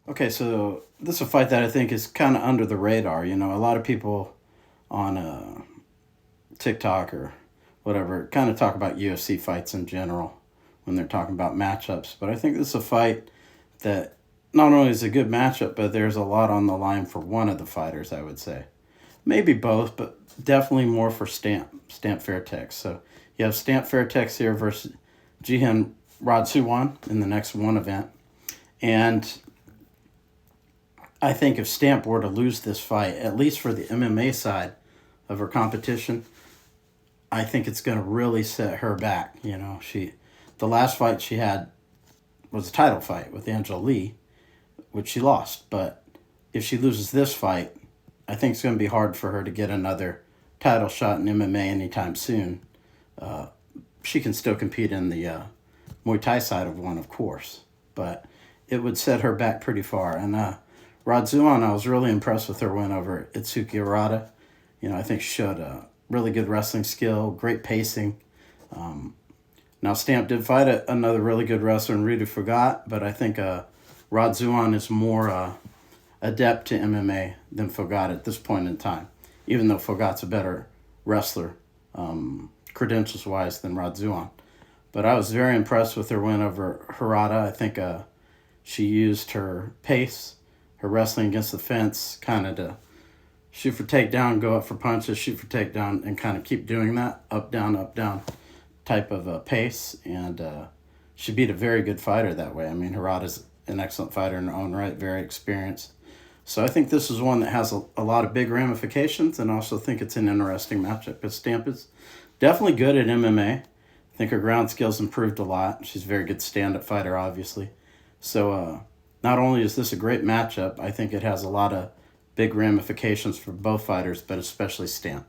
Okay, so this is a fight that I think is kind of under the radar. You know, a lot of people on TikTok or whatever kind of talk about UFC fights in general when they're talking about matchups. But I think this is a fight that not only is a good matchup, but there's a lot on the line for one of the fighters, I would say. Maybe both, but definitely more for Stamp Fairtex. So you have Stamp Fairtex here versus Jihin Radzuan in the next one event. And I think if Stamp were to lose this fight, at least for the MMA side of her competition, I think it's going to really set her back. You know, the last fight she had was a title fight with Angela Lee, which she lost. But if she loses this fight, I think it's going to be hard for her to get another title shot in MMA anytime soon. She can still compete in the Muay Thai side of one, of course, but it would set her back pretty far. And Radzuan, I was really impressed with her win over Itsuki Arata. You know, I think she showed a really good wrestling skill, great pacing. Now, Stamp did fight another really good wrestler in Rita Fogat, but I think Radzuan is more adept to MMA than Fogat at this point in time, even though Fogat's a better wrestler, credentials-wise, than Radzuan. But I was very impressed with her win over Hirata. I think she used her pace, her wrestling against the fence, kind of to shoot for takedown, go up for punches, shoot for takedown, and kind of keep doing that up, down type of pace. And she beat a very good fighter that way. I mean, Hirata's an excellent fighter in her own right, very experienced. So I think this is one that has a lot of big ramifications, and also think it's an interesting matchup because Stamp is definitely good at MMA. I think her ground skills improved a lot. She's a very good stand-up fighter, obviously. So not only is this a great matchup, I think it has a lot of big ramifications for both fighters, but especially Stamp.